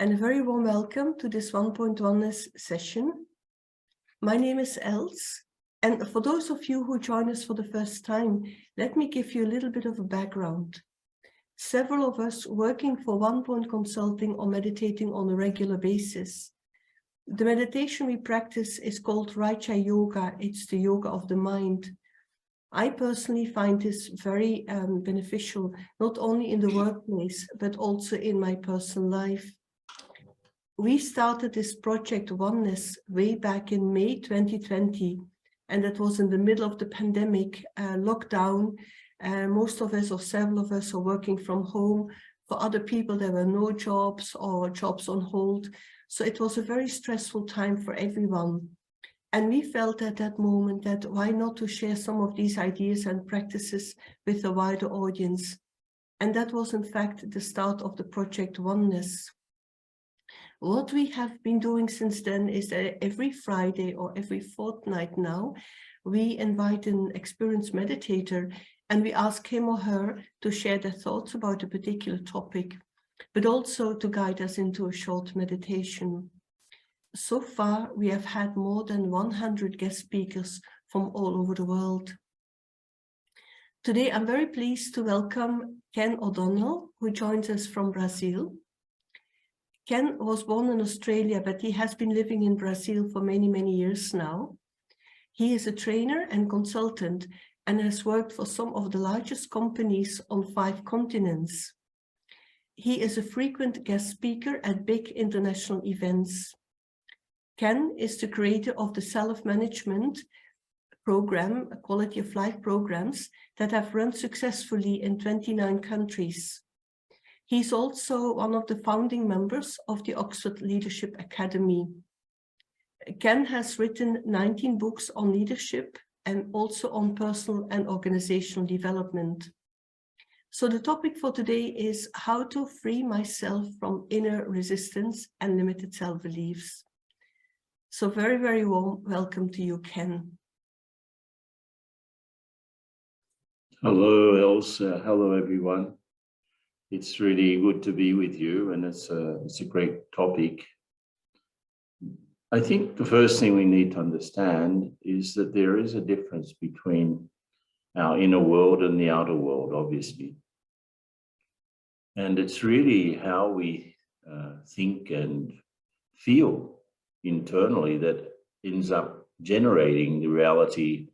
and a very warm welcome to this 1.1ness session. My name is Els, and for those of you who join us for the first time, let me give you a little bit of a background. Several of us working for 1 Consulting or meditating on a regular basis. The meditation we practice is called Raja Yoga. It's the yoga of the mind. I personally find this very beneficial, not only in the workplace, but also in my personal life. We started this project Oneness way back in May 2020, and that was in the middle of the pandemic lockdown. Most of us or several of us are working from home. For other people, there were no jobs or jobs on hold. So it was a very stressful time for everyone. And we felt at that moment that why not to share some of these ideas and practices with a wider audience. And that was in fact the start of the project Oneness. What we have been doing since then is that every Friday or every fortnight now, we invite an experienced meditator and we ask him or her to share their thoughts about a particular topic, but also to guide us into a short meditation. So far, we have had more than 100 guest speakers from all over the world. Today, I'm very pleased to welcome Ken O'Donnell, who joins us from Brazil. Ken was born in Australia, but he has been living in Brazil for many, many years now. He is a trainer and consultant and has worked for some of the largest companies on 5 continents. He is a frequent guest speaker at big international events. Ken is the creator of the self-management program, quality of life programs that have run successfully in 29 countries. He's also one of the founding members of the Oxford Leadership Academy. Ken has written 19 books on leadership and also on personal and organizational development. So the topic for today is how to free myself from inner resistance and limited self-beliefs. So very, very warm welcome to you, Ken. Hello, Els. Hello, everyone. It's really good to be with you, and it's a great topic. I think the first thing we need to understand is that there is a difference between our inner world and the outer world, obviously. And it's really how we think and feel internally that ends up generating the reality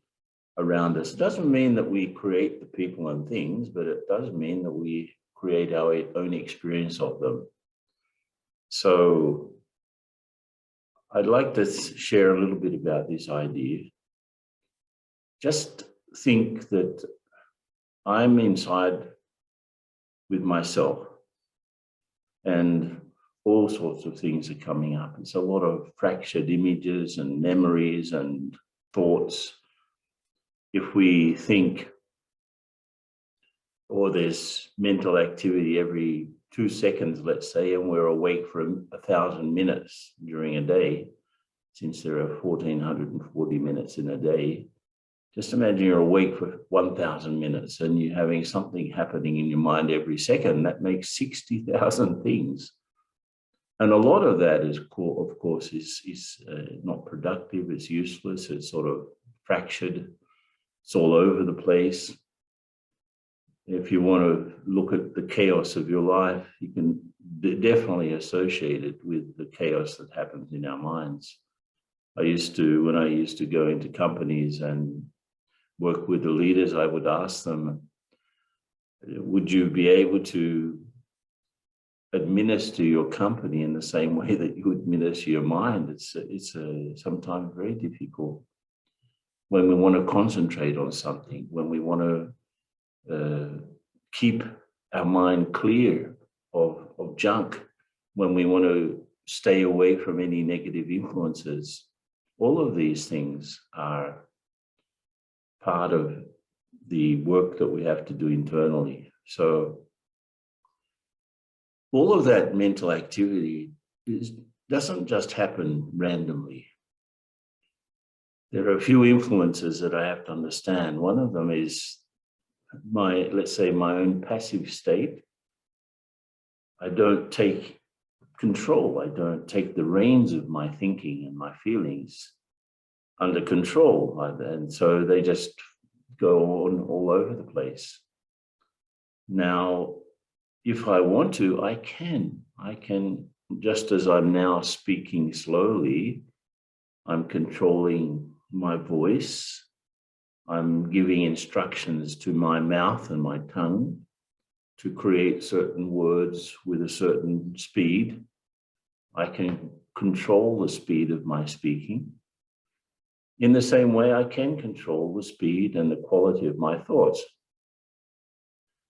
around us. It doesn't mean that we create the people and things, but it does mean that we create our own experience of them. So I'd like to share a little bit about this idea. Just think that I'm inside with myself and all sorts of things are coming up. It's a lot of fractured images and memories and thoughts. If we think, or there's mental activity every 2 seconds, let's say, and we're awake for 1,000 minutes during a day, since there are 1,440 minutes in a day. Just imagine you're awake for 1,000 minutes and you're having something happening in your mind every second. That makes 60,000 things. And a lot of that is, of course, is not productive, it's useless, it's sort of fractured, it's all over the place. If you want to look at the chaos of your life, you can definitely associate it with the chaos that happens in our minds. When I used to go into companies and work with the leaders, I would ask them, would you be able to administer your company in the same way that you administer your mind? It's sometimes very difficult when we want to concentrate on something, when we want to keep our mind clear of junk, when we want to stay away from any negative influences. All of these things are part of the work that we have to do internally. So all of that mental activity doesn't just happen randomly. There are a few influences that I have to understand. One of them is let's say my own passive state. I don't take control. I don't take the reins of my thinking and my feelings under control. And so they just go on all over the place. Now, if I want to, I can, just as I'm now speaking slowly, I'm controlling my voice. I'm giving instructions to my mouth and my tongue to create certain words with a certain speed. I can control the speed of my speaking. In the same way, I can control the speed and the quality of my thoughts.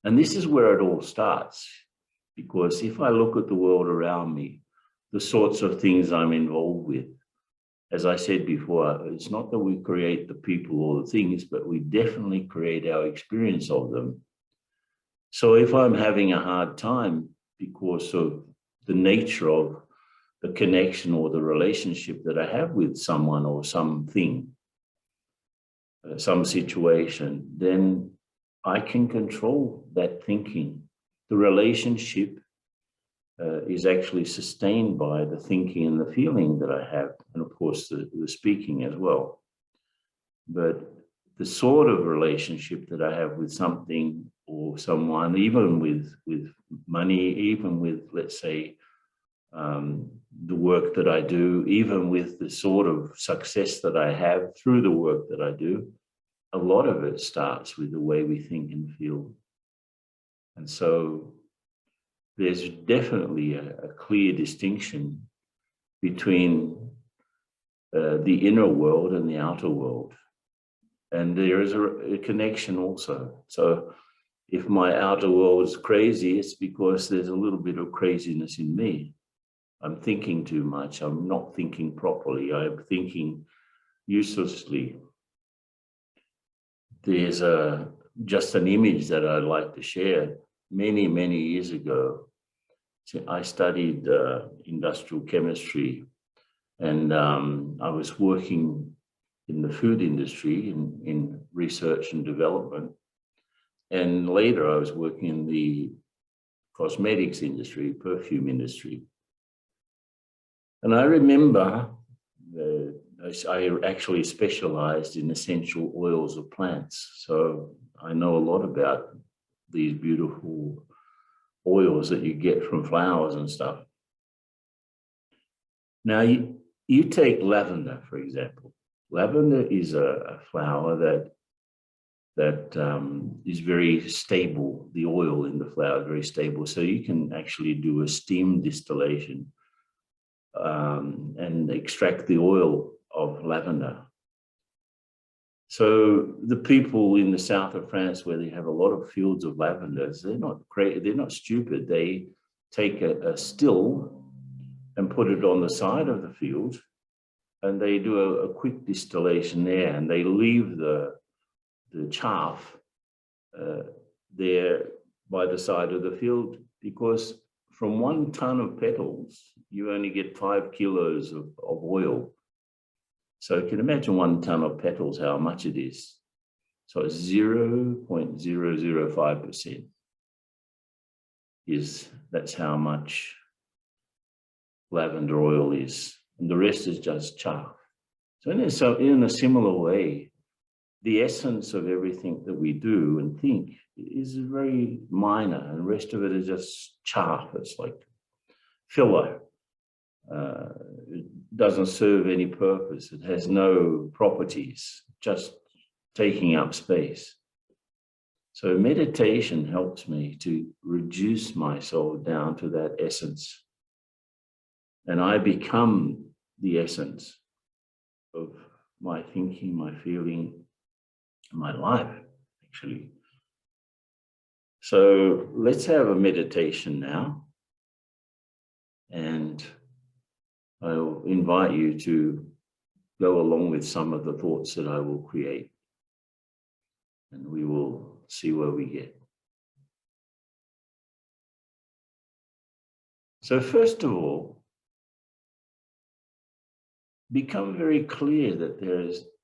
And this is where it all starts, because if I look at the world around me, the sorts of things I'm involved with, as I said before, it's not that we create the people or the things, but we definitely create our experience of them. So if I'm having a hard time because of the nature of the connection or the relationship that I have with someone or something, some situation, then I can control that thinking. The relationship is actually sustained by the thinking and the feeling that I have, and of course the speaking as well. But the sort of relationship that I have with something or someone, even with money, even with, let's say, the work that I do, even with the sort of success that I have through the work that I do, a lot of it starts with the way we think and feel. And so there's definitely a clear distinction between the inner world and the outer world. And there is a connection also. So if my outer world is crazy, it's because there's a little bit of craziness in me. I'm thinking too much. I'm not thinking properly. I'm thinking uselessly. There's just an image that I'd like to share. Many, many years ago, I studied industrial chemistry, and I was working in the food industry in research and development. And later I was working in the cosmetics industry, perfume industry. And I remember I actually specialized in essential oils of plants. So I know a lot about these beautiful oils that you get from flowers and stuff. Now, you take lavender, for example. Lavender is a flower that is very stable. The oil in the flower is very stable. So you can actually do a steam distillation and extract the oil of lavender. So the people in the south of France, where they have a lot of fields of lavenders, they're not stupid. They take a still and put it on the side of the field, and they do a quick distillation there, and they leave the chaff there by the side of the field, because from 1 ton of petals, you only get 5 kilos of oil. So you can imagine 1 ton of petals, how much it is. So it's 0.005% that's how much lavender oil is. And the rest is just chaff. So in a similar way, the essence of everything that we do and think is very minor, and the rest of it is just chaff. It's like filler. It doesn't serve any purpose. It has no properties, just taking up space. So meditation helps me to reduce myself down to that essence. And I become the essence of my thinking, my feeling, my life, actually. So let's have a meditation now. And I'll invite you to go along with some of the thoughts that I will create. And we will see where we get. So first of all, become very clear that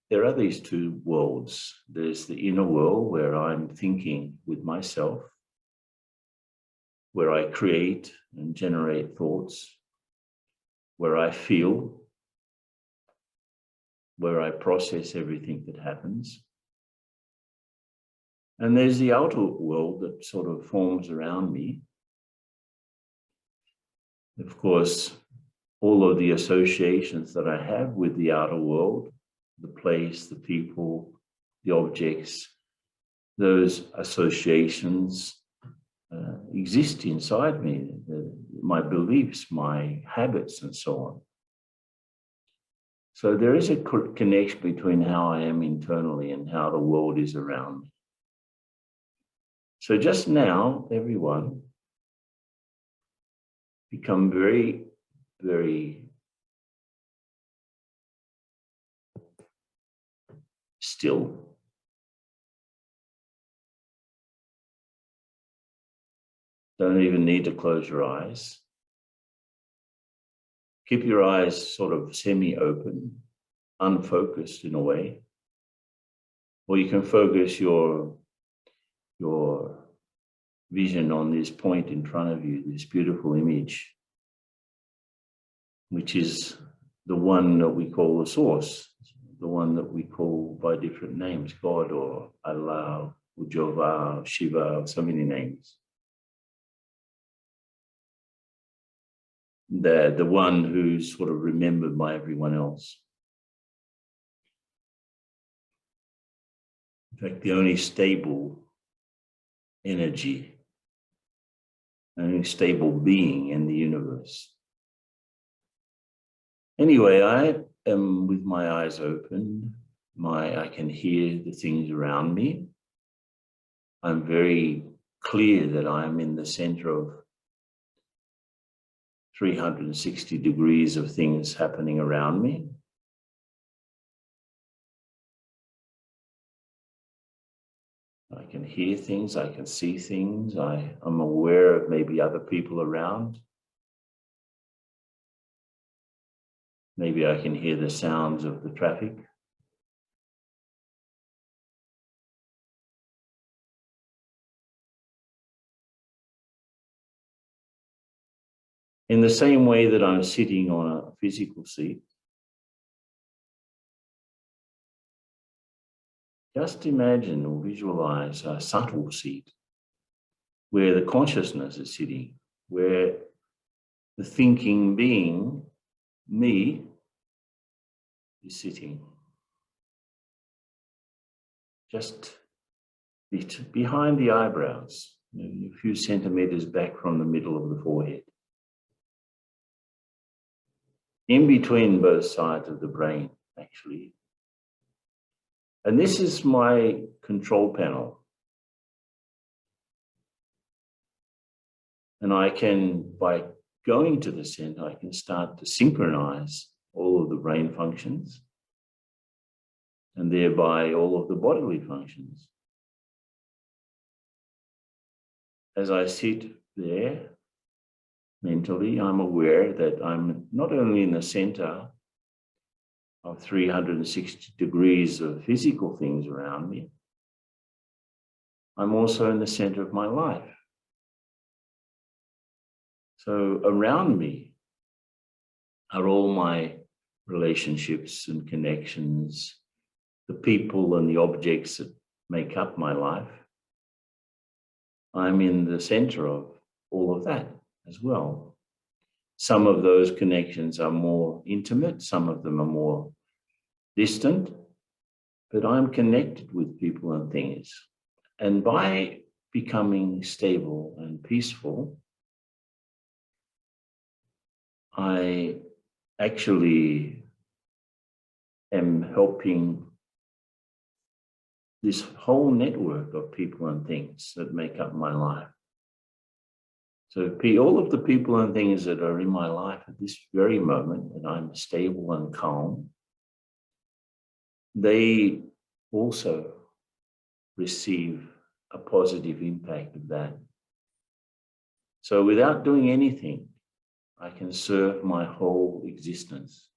there are these two worlds. There's the inner world where I'm thinking with myself, where I create and generate thoughts. where I feel, where I process everything that happens. And there's the outer world that sort of forms around me. Of course, all of the associations that I have with the outer world, the place, the people, the objects, those associations exist inside me, my beliefs, my habits, and so on. So there is a connection between how I am internally and how the world is around me. So just now, everyone, become very, very still. Don't even need to close your eyes. Keep your eyes sort of semi-open, unfocused in a way. Or you can focus your vision on this point in front of you, this beautiful image, which is the one that we call the source, the one that we call by different names, God or Allah, or Jehovah, or Shiva, or so many names. The one who's sort of remembered by everyone else. In fact, the only stable energy, only stable being in the universe. Anyway, I am with my eyes open. I can hear the things around me. I'm very clear that I am in the center of 360 degrees of things happening around me. I can hear things, I can see things, I'm aware of maybe other people around. Maybe I can hear the sounds of the traffic. In the same way that I'm sitting on a physical seat, just imagine or visualize a subtle seat where the consciousness is sitting, where the thinking being, me, is sitting. Just behind the eyebrows, a few centimeters back from the middle of the forehead. In between both sides of the brain, actually. And this is my control panel. And I can, by going to the center, I can start to synchronize all of the brain functions and thereby all of the bodily functions. As I sit there mentally, I'm aware that I'm not only in the center of 360 degrees of physical things around me, I'm also in the center of my life. So around me are all my relationships and connections, the people and the objects that make up my life. I'm in the center of all of that as well. Some of those connections are more intimate, some of them are more distant, but I'm connected with people and things. And by becoming stable and peaceful, I actually am helping this whole network of people and things that make up my life. So all of the people and things that are in my life at this very moment, that I'm stable and calm, they also receive a positive impact of that. So without doing anything, I can serve my whole existence.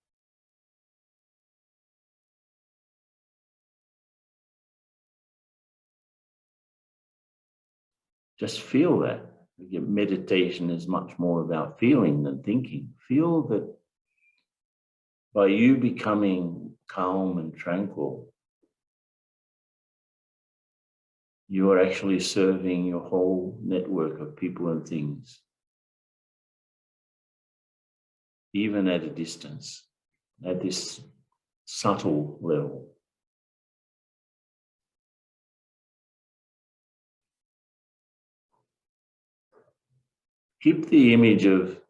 Just feel that. Meditation is much more about feeling than thinking. Feel that By you becoming calm and tranquil, you are actually serving your whole network of people and things, even at a distance, at this subtle level. Keep the image of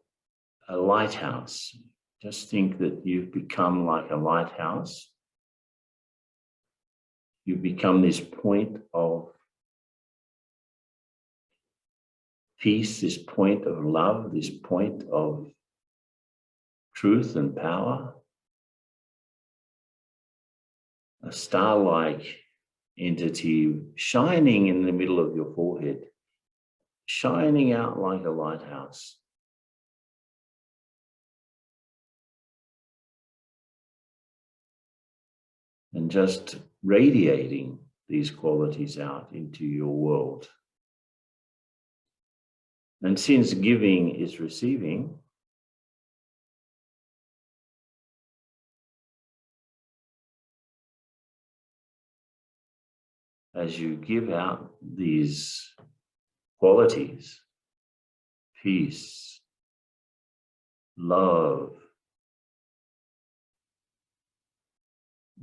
a lighthouse. Just think that you've become like a lighthouse. You've become this point of peace, this point of love, this point of truth and power. A star-like entity shining in the middle of your forehead, shining out like a lighthouse. And just radiating these qualities out into your world. And since giving is receiving, as you give out these qualities, peace, love,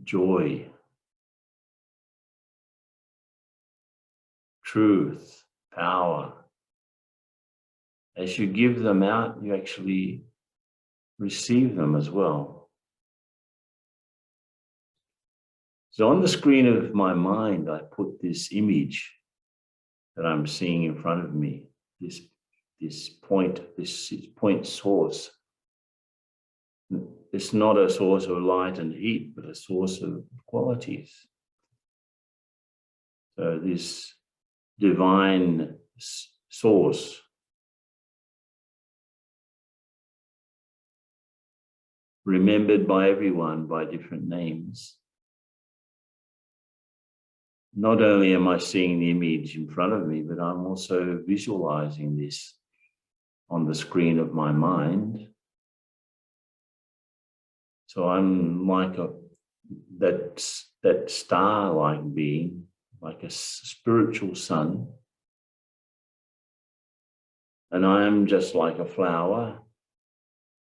joy, truth, power, as you give them out, you actually receive them as well. So on the screen of my mind, I put this image that I'm seeing in front of me, this point source. It's not a source of light and heat, but a source of qualities. So this divine source remembered by everyone by different names. Not only am I seeing the image in front of me, but I'm also visualizing this on the screen of my mind. So I'm like that star-like being, like a spiritual sun. And I am just like a flower,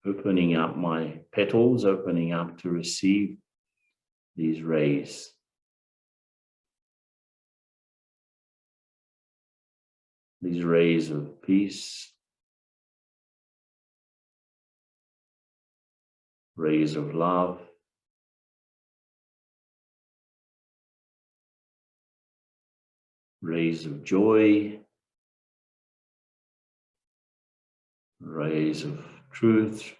opening up my petals, opening up to receive these rays. These rays of peace, rays of love, rays of joy, rays of truth,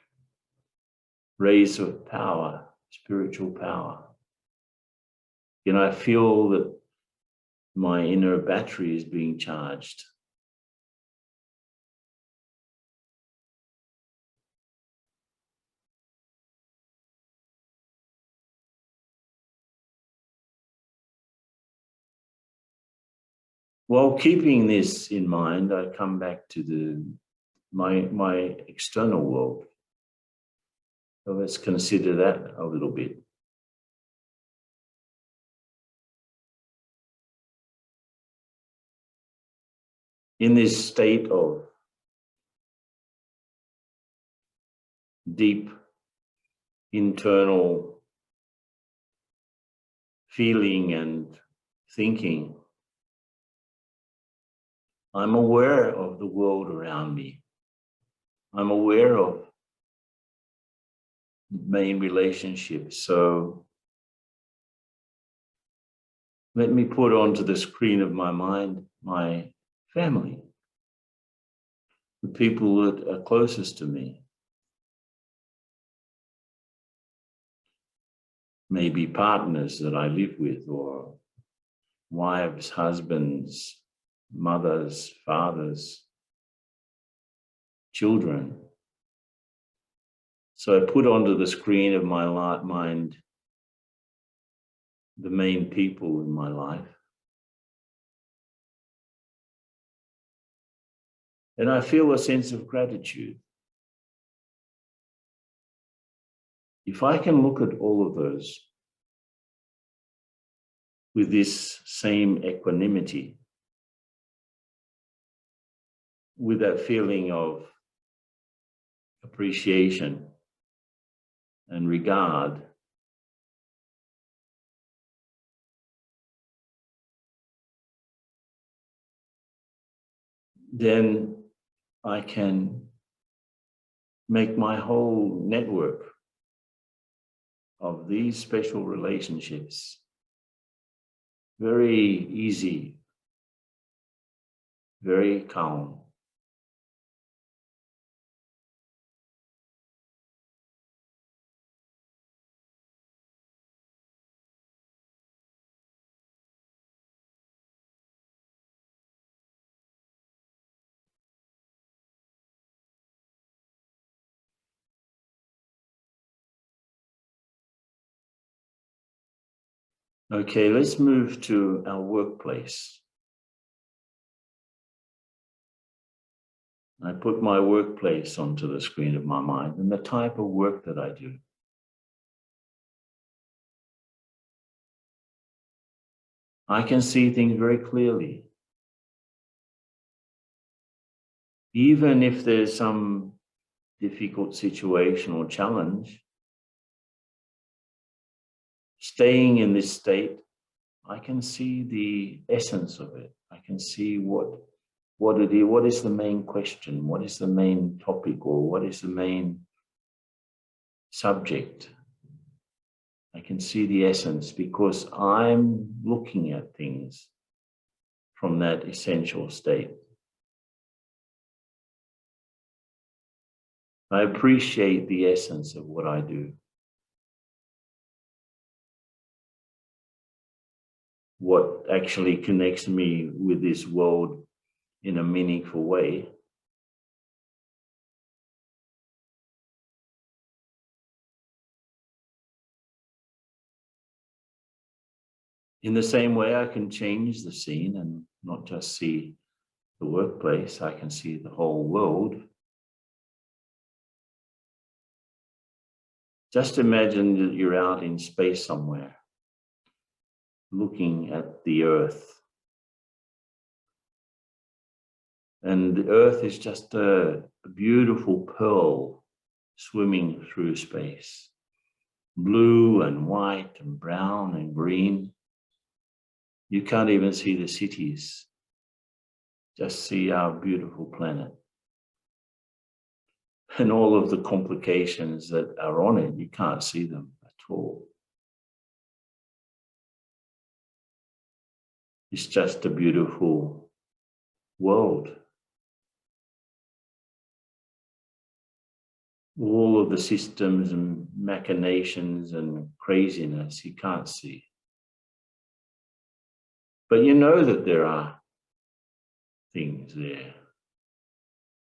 rays of power, spiritual power. And I feel that my inner battery is being charged. While keeping this in mind, I come back to my external world. So let's consider that a little bit. In this state of deep internal feeling and thinking, I'm aware of the world around me. I'm aware of main relationships. So let me put onto the screen of my mind my family, the people that are closest to me. Maybe partners that I live with, or wives, husbands, mothers, fathers, children. So I put onto the screen of my mind the main people in my life. And I feel a sense of gratitude. If I can look at all of those with this same equanimity, with that feeling of appreciation and regard, then I can make my whole network of these special relationships very easy, very calm. Okay, let's move to our workplace. I put my workplace onto the screen of my mind and the type of work that I do. I can see things very clearly. Even if there's some difficult situation or challenge, staying in this state, I can see the essence of it. I can see what it is, what is the main question, what is the main topic, or what is the main subject. I can see the essence because I'm looking at things from that essential state. I appreciate the essence of what I do. What actually connects me with this world in a meaningful way. In the same way, I can change the scene and not just see the workplace, I can see the whole world. Just imagine that you're out in space somewhere, looking at the Earth. And the Earth is just a beautiful pearl swimming through space. Blue and white and brown and green. You can't even see the cities. Just see our beautiful planet. And all of the complications that are on it, you can't see them at all. It's just a beautiful world. All of the systems and machinations and craziness you can't see. But you know that there are things there.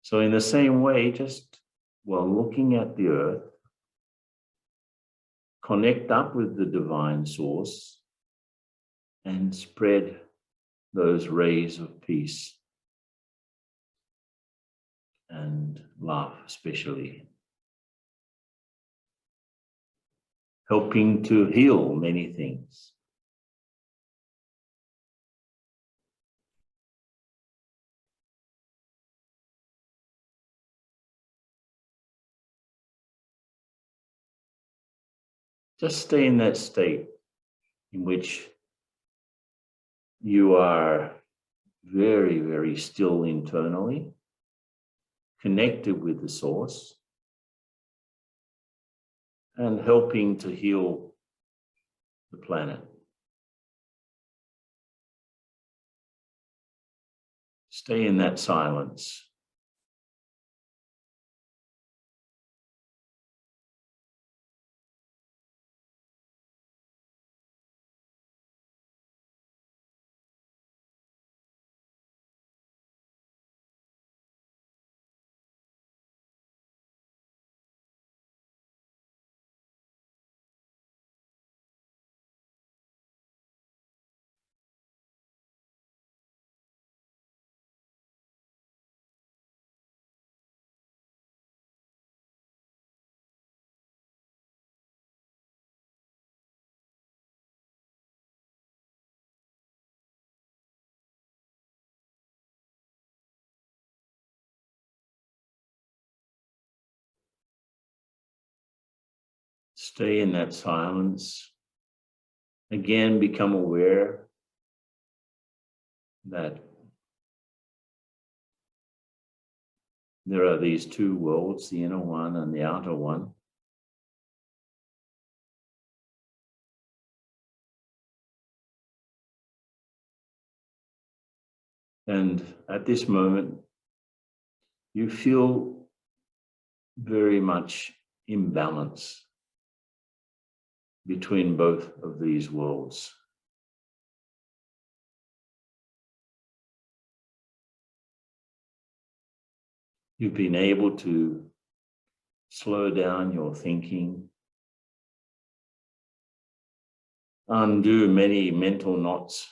So in the same way, just while looking at the Earth, connect up with the divine source and spread those rays of peace and love, especially, helping to heal many things. Just stay in that state in which you are very, very still internally, connected with the source, and helping to heal the planet. Stay in that silence. stay in that silence. Again, become aware that there are these two worlds, the inner one and the outer one. And at this moment, you feel very much in balance between both of these worlds. You've been able to slow down your thinking, undo many mental knots,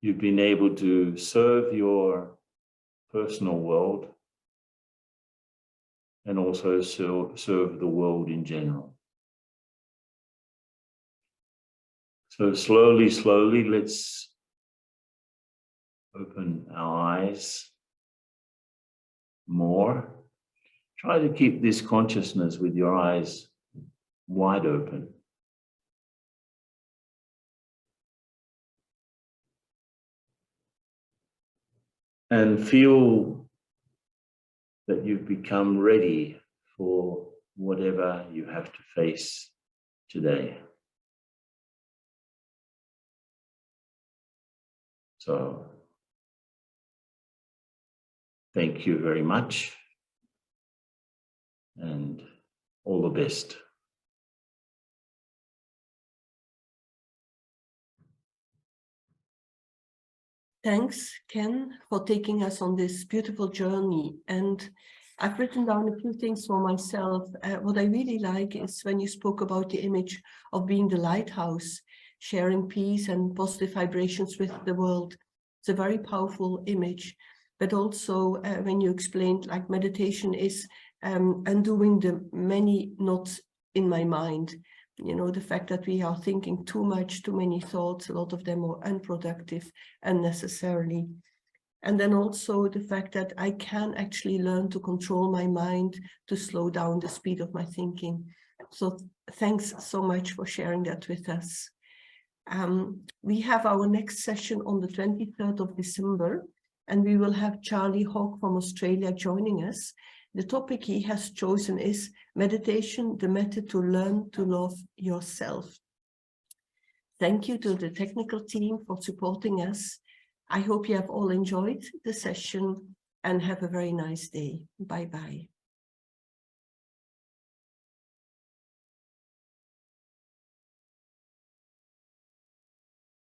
you've been able to serve your personal world and also serve the world in general. So slowly, slowly, let's open our eyes more. Try to keep this consciousness with your eyes wide open. And feel that you've become ready for whatever you have to face today. So, thank you very much, and all the best. Thanks, Ken, for taking us on this beautiful journey. And I've written down a few things for myself. What I really like is when you spoke about the image of being the lighthouse, sharing peace and positive vibrations with the world. It's a very powerful image. But also when you explained like meditation is undoing the many knots in my mind. You know, the fact that we are thinking too much, too many thoughts, a lot of them are unproductive unnecessarily. And then also the fact that I can actually learn to control my mind, to slow down the speed of my thinking. So thanks so much for sharing that with us. We have our next session on the 23rd of December, and we will have Charlie Hawk from Australia joining us. The topic he has chosen is meditation, the method to learn to love yourself. Thank you to the technical team for supporting us. I hope you have all enjoyed the session and have a very nice day. Bye-bye.